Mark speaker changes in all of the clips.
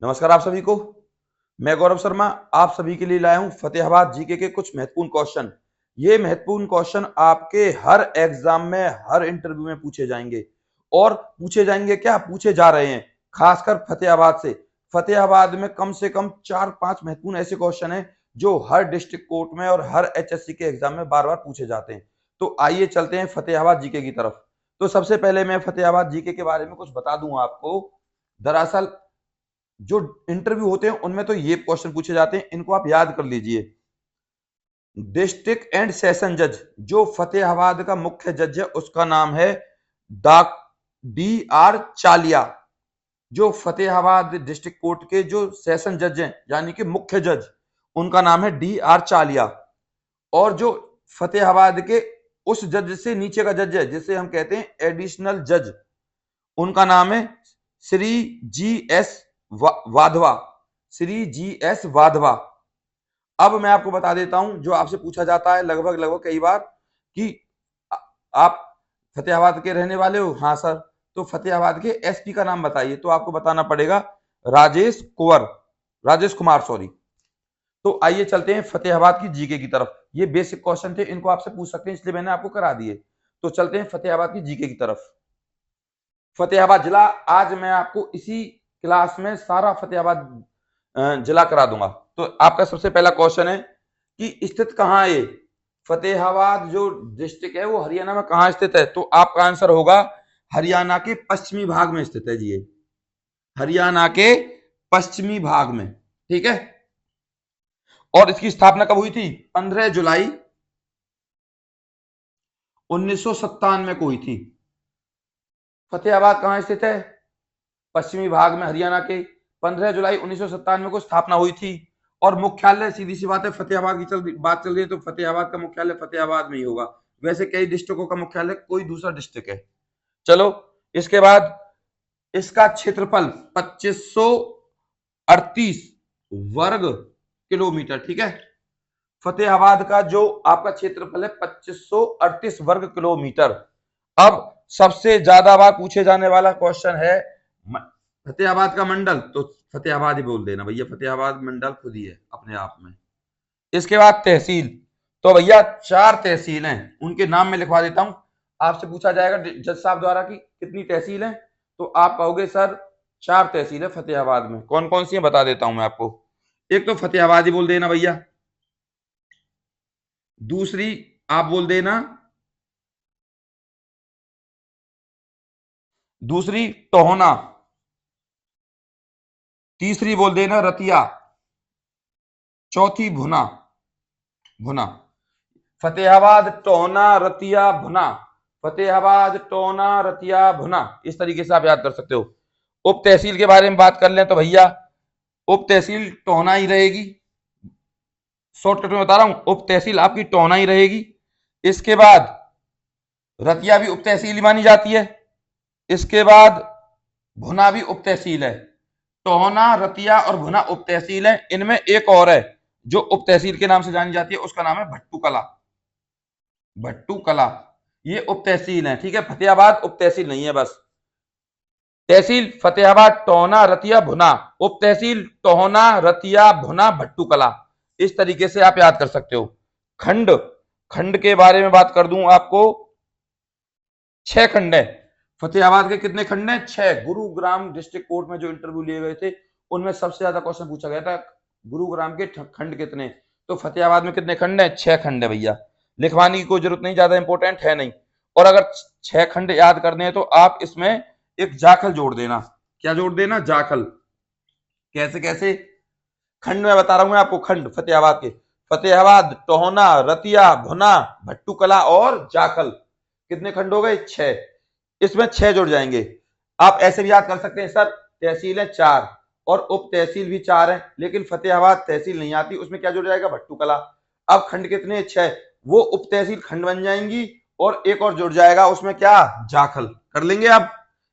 Speaker 1: नमस्कार आप सभी को। मैं गौरव शर्मा आप सभी के लिए लाया हूं फतेहाबाद जीके के कुछ महत्वपूर्ण क्वेश्चन। ये महत्वपूर्ण क्वेश्चन आपके हर एग्जाम में, हर इंटरव्यू में पूछे जाएंगे। और पूछे जाएंगे क्या, पूछे जा रहे हैं खासकर फतेहाबाद से। फतेहाबाद में कम से कम 4-5 महत्वपूर्ण ऐसे क्वेश्चन हैं जो हर डिस्ट्रिक्ट कोर्ट में और हर एचएससी के एग्जाम में बार बार पूछे जाते हैं। तो आइए चलते हैं फतेहाबाद जीके की तरफ। तो सबसे पहले मैं फतेहाबाद जीके के बारे में कुछ बता दूं आपको। दरअसल जो इंटरव्यू होते हैं उनमें तो ये क्वेश्चन पूछे जाते हैं, इनको आप याद कर लीजिए। डिस्ट्रिक्ट एंड सेशन जज, जो फतेहाबाद का मुख्य जज है उसका नाम है DR चालिया। जो फतेहाबाद डिस्ट्रिक्ट कोर्ट के जो सेशन जज हैं यानी कि मुख्य जज, उनका नाम है DR चालिया। और जो फतेहाबाद के उस जज से नीचे का जज है जिसे हम कहते हैं एडिशनल जज, उनका नाम है श्री GS वाधवा। श्री GS वाधवा। अब मैं आपको बता देता हूं, जो आपसे पूछा जाता है लगभग कई बार कि आप फतेहाबाद के रहने वाले हो। हाँ सर, तो फतेहाबाद के SP का नाम बताइए, तो आपको बताना पड़ेगा राजेश कुमार सॉरी। तो आइए चलते हैं फतेहाबाद की जीके की तरफ। ये बेसिक क्वेश्चन थे, इनको आपसे पूछ सकते हैं, इसलिए मैंने आपको करा दिए। तो चलते हैं फतेहाबाद की जीके की तरफ। फतेहाबाद जिला, आज मैं आपको इसी क्लास में सारा फतेहाबाद जिला करा दूंगा। तो आपका सबसे पहला क्वेश्चन है कि स्थित कहां है ये फतेहाबाद जो डिस्ट्रिक्ट है वो हरियाणा में कहां स्थित है। तो आपका आंसर होगा हरियाणा के पश्चिमी भाग में स्थित है जी। ये हरियाणा के पश्चिमी भाग में, ठीक है। और इसकी स्थापना कब हुई थी? 15 जुलाई 1997 को हुई थी। फतेहाबाद कहां स्थित है? पश्चिमी भाग में हरियाणा के। 15 जुलाई 1997 को स्थापना हुई थी। और मुख्यालय, सीधी सी बात है, फतेहाबाद की बात चल रही है तो फतेहाबाद का मुख्यालय फतेहाबाद में ही होगा। वैसे कई डिस्ट्रिक्टों का मुख्यालय कोई दूसरा डिस्ट्रिक्ट है। चलो, इसके बाद इसका क्षेत्रफल 2538 वर्ग किलोमीटर, ठीक है। फतेहाबाद का जो आपका क्षेत्रफल है 2538 वर्ग किलोमीटर। अब सबसे ज्यादा बार पूछे जाने वाला क्वेश्चन है फतेहाबाद का मंडल। तो फतेहाबाद ही बोल देना भैया, फतेहाबाद मंडल खुद ही है अपने आप में। इसके बाद तहसील, तो भैया 4 तहसील हैं, उनके नाम में लिखवा देता हूं। आपसे पूछा जाएगा जज साहब द्वारा कि कितनी तहसील है, तो आप कहोगे सर 4 तहसील है फतेहाबाद में। कौन कौन सी है बता देता हूं मैं आपको। एक तो फतेहाबाद ही बोल देना भैया, दूसरी आप बोल देना, दूसरी टोहना, तीसरी बोल देना रतिया, चौथी भुना। फतेहाबाद, टोहना, रतिया, भुना। फतेहाबाद, टोहना, रतिया, भुना, इस तरीके से आप याद कर सकते हो। उप तहसील के बारे में बात कर लें तो भैया उप तहसील टोहना ही रहेगी। शॉर्टकट में बता रहा हूं, उप तहसील आपकी टोहना ही रहेगी। इसके बाद रतिया भी उप तहसील ही मानी जाती है। इसके बाद भुना भी उप तहसील है। टोहना, रतिया और भुना उप तहसील है। इनमें एक और है जो उप तहसील के नाम से जानी जाती है, उसका नाम है भट्टू कला। भट्टू कला, ये उप तहसील है, ठीक है। फतेहाबाद उप तहसील नहीं है बस। तहसील फतेहाबाद, टोहना, रतिया, भुना। उप तहसील टोहना, रतिया, भुना, भट्टू कला। इस तरीके से आप याद कर सकते हो। खंड, खंड के बारे में बात कर दूं आपको, 6 खंड है। फतेहाबाद के कितने खंड हैं? 6। गुरुग्राम डिस्ट्रिक्ट कोर्ट में जो इंटरव्यू लिए गए थे उनमें सबसे ज्यादा क्वेश्चन पूछा गया था गुरुग्राम के खंड कितने। तो फतेहाबाद में कितने खंड हैं? 6 खंड है भैया। लिखवाने की कोई जरूरत नहीं, ज्यादा इंपॉर्टेंट है नहीं। और अगर 6 खंड याद करने हैं तो आप इसमें एक जाखल जोड़ देना। क्या जोड़ देना? जाखल। कैसे कैसे? खंड में बता रहा हूं मैं आपको, खंड फतेहाबाद के, फतेहाबाद, टोहना, रतिया, भुना, भट्टू कला और जाखल। कितने खंड हो गए? 6। इसमें 6 जुड़ जाएंगे। आप ऐसे भी याद कर सकते हैं सर, तहसील है 4 और उप तहसील भी 4 है, लेकिन फतेहाबाद तहसील नहीं आती, उसमें क्या जुड़ जाएगा? भट्टू कला। अब खंड कितने? 6। वो उप तहसील खंड बन जाएंगी और एक और जुड़ जाएगा, उसमें क्या? जाखल। कर लेंगे आप।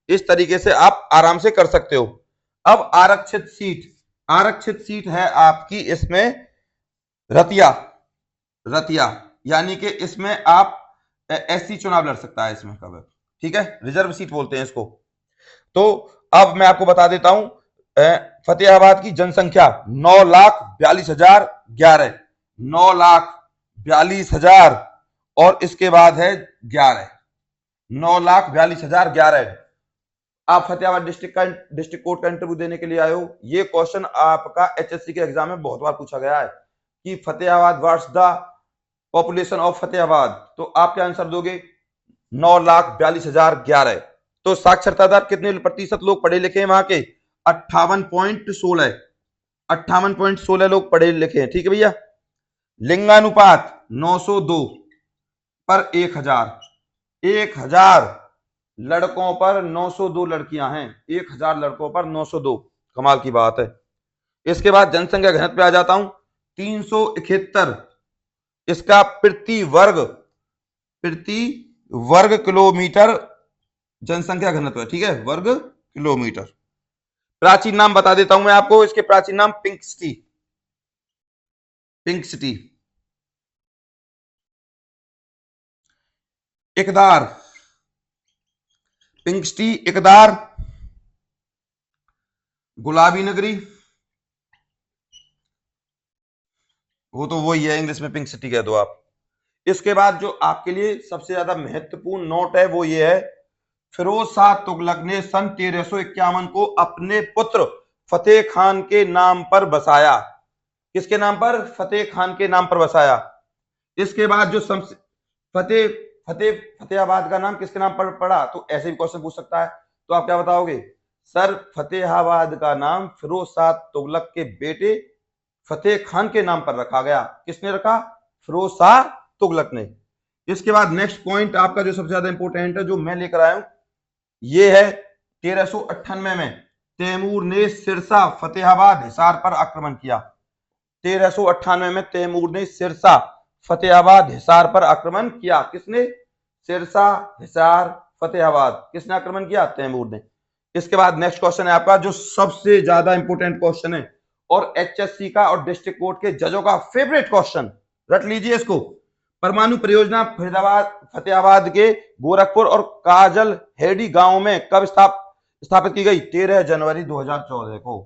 Speaker 1: इस तरीके से आप आराम से कर सकते हो। अब आरक्षित सीट, आरक्षित सीट है आपकी इसमें रतिया। रतिया यानी कि इसमें आप SC चुनाव लड़ सकता है इसमें कब, ठीक है। रिजर्व सीट बोलते हैं इसको। तो अब मैं आपको बता देता हूं, फतेहाबाद की जनसंख्या 9,42,011, 9,42,000 और इसके बाद है 11, 9,42,011। आप फतेहाबाद डिस्ट्रिक्ट कोर्ट का इंटरव्यू देने के लिए आए हो। ये क्वेश्चन आपका एचएससी के एग्जाम में बहुत बार पूछा गया है कि Fatehabad what's the population of Fatehabad, तो आप क्या आंसर दोगे? 9,42,011। तो साक्षरता दर कितने प्रतिशत लोग पढ़े लिखे हैं वहां के? 58.16, 58.16 लोग पढ़े लिखे हैं। ठीक है भैया। लिंगानुपात 902 पर 1000, 1000 लड़कों पर 902 लड़कियां हैं, 1000 लड़कों पर 902, कमाल की बात है। इसके बाद जनसंख्या घनत्व पे आ जाता हूं, 371 इसका प्रति वर्ग किलोमीटर जनसंख्या घनत्व है। ठीक है, वर्ग किलोमीटर। प्राचीन नाम बता देता हूं मैं आपको, इसके प्राचीन नाम पिंक सिटी, पिंक सिटी। इकदार, पिंक सिटी, इकदार, गुलाबी नगरी, वो तो वही है, इंग्लिश में पिंक सिटी कह दो आप। इसके बाद जो आपके लिए सबसे ज्यादा महत्वपूर्ण नोट है वो ये है, फिरोज शाह तुगलक ने सन 1351 को अपने पुत्र फतेह खान के नाम पर बसाया। किसके नाम पर? फतेह खान के नाम पर बसाया। इसके बाद जो फतेहाबाद का नाम किसके नाम पर पड़ा? तो ऐसे भी क्वेश्चन पूछ सकता है, तो आप क्या बताओगे? सर, फतेहाबाद का नाम फिरोज शाह तुगलक के बेटे फतेह खान के नाम पर रखा गया। किसने रखा? फिरोज शाह तुगलक ने। इसके बाद नेक्स्ट पॉइंट आपका जो सबसे ज्यादा इंपोर्टेंट है, जो मैं लेकर आया हूं, ये है 1398 में तैमूर ने सिरसा, फतेहाबाद, हिसार पर आक्रमण किया। 1398 में तैमूर ने सिरसा, फतेहाबाद, हिसार पर आक्रमण किया। किसने? सिरसा, हिसार, फतेहाबाद, किसने आक्रमण किया? तैमूर ने। इसके बाद नेक्स्ट क्वेश्चन है आपका जो सबसे ज्यादा इंपोर्टेंट क्वेश्चन है और एचएससी का और डिस्ट्रिक्ट कोर्ट के जजों का फेवरेट क्वेश्चन, रट लीजिए इसको। परमाणु परियोजना फतेहाबाद के गोरखपुर और काजल हेडी गांव में कब स्थापित की गई? 13 जनवरी 2014 को।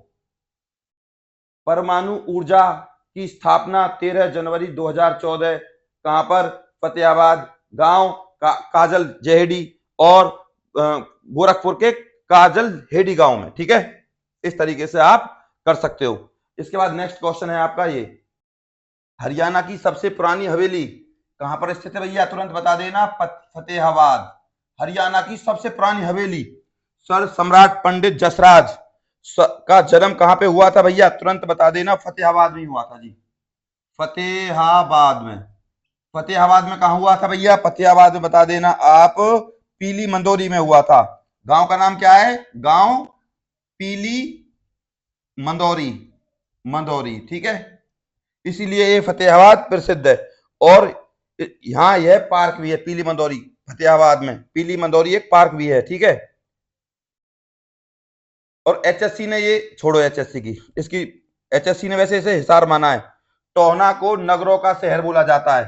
Speaker 1: परमाणु ऊर्जा की स्थापना 13 जनवरी 2014 कहां पर? फतेहाबाद गांव, काजल जेहेडी और गोरखपुर के काजल हेडी गांव में। ठीक है, इस तरीके से आप कर सकते हो। इसके बाद नेक्स्ट क्वेश्चन है आपका ये, हरियाणा की सबसे पुरानी हवेली कहां पर स्थित है भैया? तुरंत बता देना। फतेहाबाद। हरियाणा की सबसे पुरानी हवेली। सर, सम्राट पंडित जसराज का जन्म कहां पे हुआ था भैया? तुरंत बता देना। फतेहाबाद में हुआ था जी, फतेहाबाद में। फतेहाबाद में कहां हुआ था भैया? फतेहाबाद में बता देना आप, पीली मंदोरी में हुआ था। गांव का नाम क्या है? गांव पीली मंदोरी, मंदोरी। ठीक है, इसीलिए ये फतेहाबाद प्रसिद्ध है। और यहां यह पार्क भी है, पीली मंदोरी, फतेहाबाद में पीली मंदोरी एक पार्क भी है। ठीक है, और एचएससी ने ये, छोड़ो एचएससी की, इसकी एचएससी ने वैसे इसे हिसार माना है। टोहना को नगरों का शहर बोला जाता है,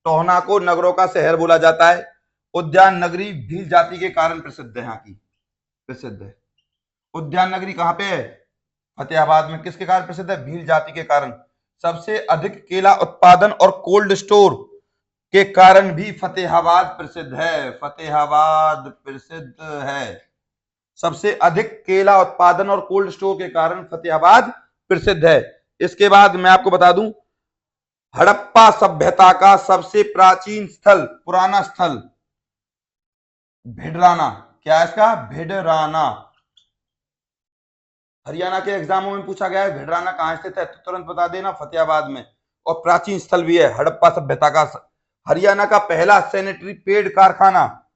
Speaker 1: टोहना को नगरों का शहर बोला जाता है। उद्यान नगरी भील जाति के कारण प्रसिद्ध है, यहाँ की प्रसिद्ध है। उद्यान नगरी कहां पे है? फतेहाबाद में। किसके कारण प्रसिद्ध है? भील जाति के कारण। सबसे अधिक केला उत्पादन और कोल्ड स्टोर के कारण भी फतेहाबाद प्रसिद्ध है, फतेहाबाद प्रसिद्ध है। सबसे अधिक केला उत्पादन और कोल्ड स्टोर के कारण फतेहाबाद प्रसिद्ध है। इसके बाद मैं आपको बता दूं, हड़प्पा सभ्यता का सबसे प्राचीन स्थल, पुराना स्थल, भिडराना। क्या है इसका? भिडराना। हरियाणा के एग्जामों में पूछा गया है भिडराना कहां स्थित है, तो तुरंत बता देना, फतेहाबाद में। और प्राचीन स्थल भी है हड़प्पा सभ्यता का। हरियाणा का पहला सैनिटरी पेड़ कारखाना,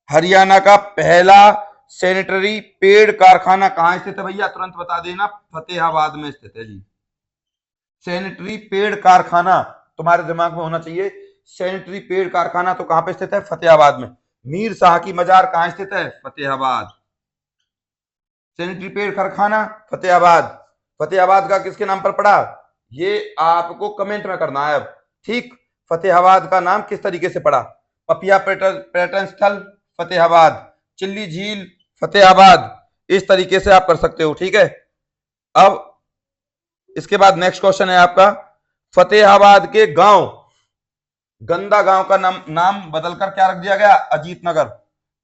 Speaker 1: हरियाणा का पहला सैनिटरी पेड़ कारखाना कहां स्थित है भैया? तुरंत बता देना, फतेहाबाद में स्थित है जी। सैनिटरी पेड़ कारखाना तुम्हारे दिमाग में होना चाहिए। सैनिटरी पेड़ कारखाना तो कहां पे स्थित है? फतेहाबाद में। मीर शाह की मजार कहां स्थित है? फतेहाबाद। सैनिटरी पेड़ कारखाना फतेहाबाद। फतेहाबाद का किसके नाम पर पड़ा? ये आपको कमेंट में करना है अब। ठीक, फतेहाबाद का नाम किस तरीके से पड़ा? पपिया पर्यटन स्थल फतेहाबाद, चिल्ली झील फतेहाबाद, इस तरीके से आप कर सकते हो। ठीक है, अब इसके बाद नेक्स्ट क्वेश्चन है आपका, फतेहाबाद के गांव गंदा गांव का नाम बदलकर क्या रख दिया गया? अजीत नगर।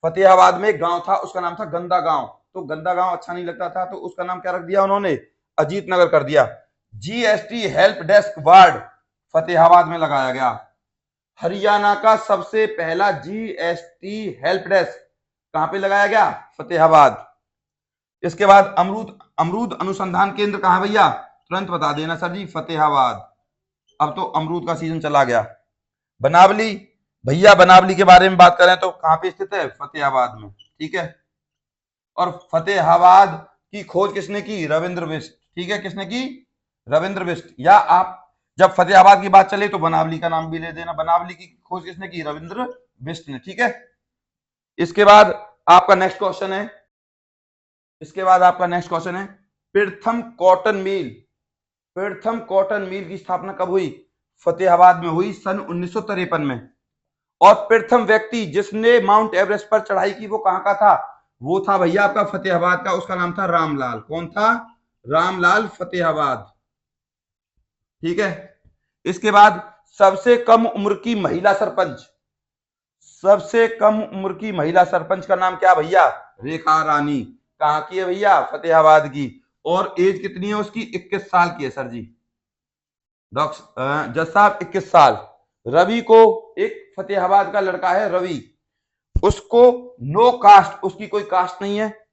Speaker 1: फतेहाबाद में गांव था, उसका नाम था गंदा गांव, तो गंदा गांव अच्छा नहीं लगता था, तो उसका नाम क्या रख दिया उन्होंने? अजीत नगर कर दिया। GST help desk ward Fatehabad में लगाया गया। हरियाणा का सबसे पहला जीएसटी हेल्प डेस्क कहां पे लगाया गया? फतेहाबाद। इसके बाद अमरूद अनुसंधान केंद्र कहां है भैया? तुरंत बता देना सर जी, फतेहाबाद। अब तो अमरूद का सीजन चला गया। बनावली, भैया बनावली के बारे में बात करें तो कहां पे स्थित है? फतेहाबाद में, ठीक है। और फतेहाबाद की खोज किसने की? रविंद्र बिष्ट, ठीक है। किसने की? रविंद्र बिष्ट। या आप जब फतेहाबाद की बात चले तो बनावली का नाम भी ले देना। बनावली की खोज किसने की? रविंद्र बिष्ट ने, ठीक है। इसके बाद आपका नेक्स्ट क्वेश्चन है, प्रथम कॉटन मिल की स्थापना कब हुई? फतेहाबाद में हुई सन 1953 में। और प्रथम व्यक्ति जिसने माउंट एवरेस्ट पर चढ़ाई की वो कहां का था? वो था भैया आपका फतेहाबाद का, उसका नाम था रामलाल। कौन था? रामलाल फतेहाबाद, ठीक है। इसके बाद सबसे कम उम्र की महिला सरपंच का नाम क्या भैया? रेखा रानी। कहां की है भैया? फतेहाबाद की। और एज कितनी है उसकी? 21 साल की है सर जी। डॉक्टर जज साहब 21 साल। रवि को, एक फतेहाबाद का लड़का है रवि, उसको नो कास्ट, उसकी कोई कास्ट नहीं है,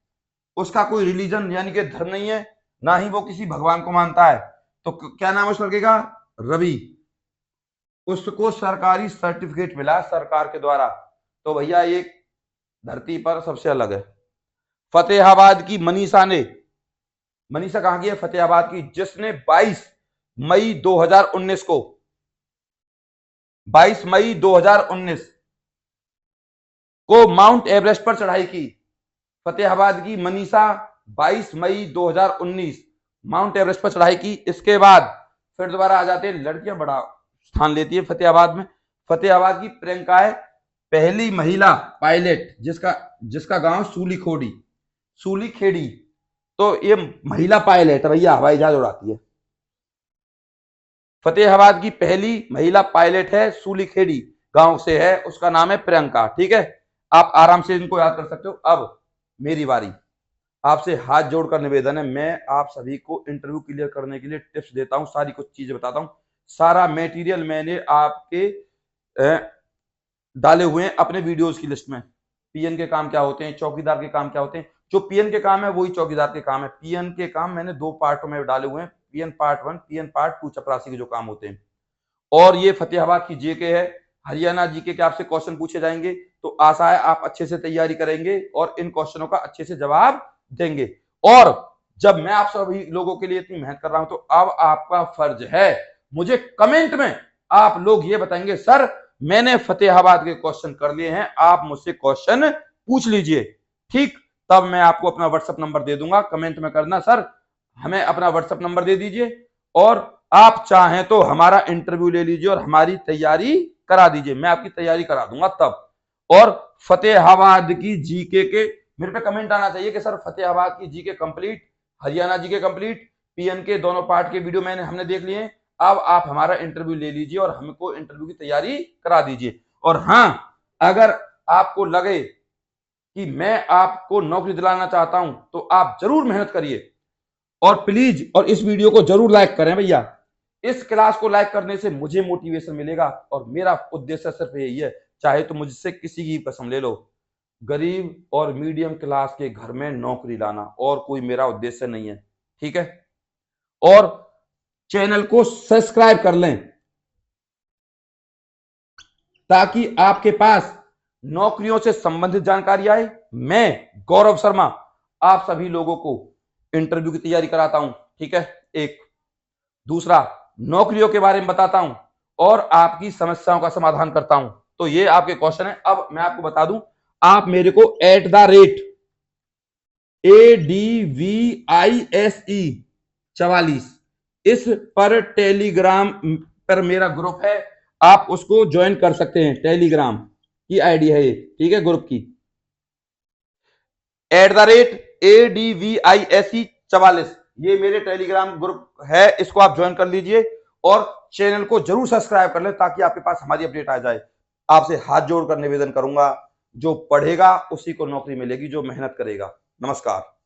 Speaker 1: उसका कोई रिलीजन यानी कि धर्म नहीं है, ना ही वो किसी भगवान को मानता है, तो क्या नाम है उस लड़के का? रवि। उसको सरकारी सर्टिफिकेट मिला सरकार के द्वारा, तो भैया ये धरती पर सबसे अलग है। फतेहाबाद की मनीषा कहां की है? फतेहाबाद की, जिसने 22 मई 2019 को माउंट एवरेस्ट पर चढ़ाई की। फतेहाबाद की मनीषा 22 मई 2019 माउंट एवरेस्ट पर चढ़ाई की। इसके बाद फिर दोबारा आ जाते हैं, लड़कियां बड़ा स्थान लेती है फतेहाबाद में। फतेहाबाद की प्रियंका है पहली महिला पायलट, जिसका गांव सूली खेड़ी, तो ये महिला पायलट है भैया, हवाई जहाज उड़ाती है। फतेहाबाद की पहली महिला पायलट है, सूलीखेड़ी गांव से है, उसका नाम है प्रियंका, ठीक है। आप आराम से इनको याद कर सकते हो। अब मेरी बारी, आपसे हाथ जोड़कर निवेदन है, मैं आप सभी को इंटरव्यू क्लियर करने के लिए टिप्स देता हूं, सारी कुछ चीजें बताता हूं, सारा मेटीरियल मैंने आपके डाले हुए हैं अपने वीडियोस की लिस्ट में। पीएन के काम क्या होते हैं, चौकीदार के काम क्या होते हैं, जो पीएन के काम है वही चौकीदार के काम है। पीएन के काम मैंने 2 पार्टों में डाले हुए हैं, पीएन पार्ट 1, पीएन पार्ट 2, चपरासी के जो काम होते हैं। और ये फतेहाबाद की जीके है, हरियाणा जीके के आपसे क्वेश्चन पूछे जाएंगे, तो आशा है आप अच्छे से तैयारी करेंगे और इन क्वेश्चनों का अच्छे से जवाब देंगे। और जब मैं आप सभी लोगों के लिए इतनी मेहनत कर रहा हूं, तो अब आपका फर्ज है मुझे कमेंट में आप लोग ये बताएंगे, सर मैंने फतेहाबाद के क्वेश्चन कर लिए हैं, आप मुझसे क्वेश्चन पूछ लीजिए, ठीक। तब मैं आपको अपना व्हाट्सएप नंबर दे दूंगा, कमेंट में करना सर हमें अपना व्हाट्सएप नंबर दे दीजिए, और आप चाहें तो हमारा इंटरव्यू ले लीजिए और हमारी तैयारी करा दीजिए, मैं आपकी तैयारी करा दूंगा तब। और फतेहाबाद की जीके के मेरे पे कमेंट आना चाहिए कि सर फतेहाबाद की GK complete, Haryana GK complete, PN के दोनों पार्ट के वीडियो हमने देख लिए, अब आप हमारा इंटरव्यू ले लीजिए और हमको इंटरव्यू की तैयारी करा दीजिए। और हां, अगर आपको लगे कि मैं आपको नौकरी दिलाना चाहता हूं, तो आप जरूर मेहनत करिए और प्लीज, और इस वीडियो को जरूर लाइक करें भैया। इस क्लास को लाइक करने से मुझे मोटिवेशन मिलेगा, और मेरा उद्देश्य सिर्फ यही है, चाहे तो मुझसे किसी की कसम ले लो, गरीब और मीडियम क्लास के घर में नौकरी लाना, और कोई मेरा उद्देश्य नहीं है, ठीक है। और चैनल को सब्सक्राइब कर लें ताकि आपके पास नौकरियों से संबंधित जानकारी आए। मैं गौरव शर्मा आप सभी लोगों को इंटरव्यू की तैयारी कराता हूं, ठीक है। एक दूसरा, नौकरियों के बारे में बताता हूं और आपकी समस्याओं का समाधान करता हूं। तो ये आपके क्वेश्चन है। अब मैं आपको बता दूं, आप मेरे को @ADVISE 44 इस पर टेलीग्राम पर मेरा ग्रुप है, आप उसको ज्वाइन कर सकते हैं। टेलीग्राम की आईडी है ये, ठीक है, ग्रुप की @ADVISE 44, ये मेरे टेलीग्राम ग्रुप है, इसको आप ज्वाइन कर लीजिए और चैनल को जरूर सब्सक्राइब कर लें ताकि आपके पास हमारी अपडेट आ जाए। आपसे हाथ जोड़कर निवेदन करूंगा, जो पढ़ेगा उसी को नौकरी मिलेगी, जो मेहनत करेगा। नमस्कार।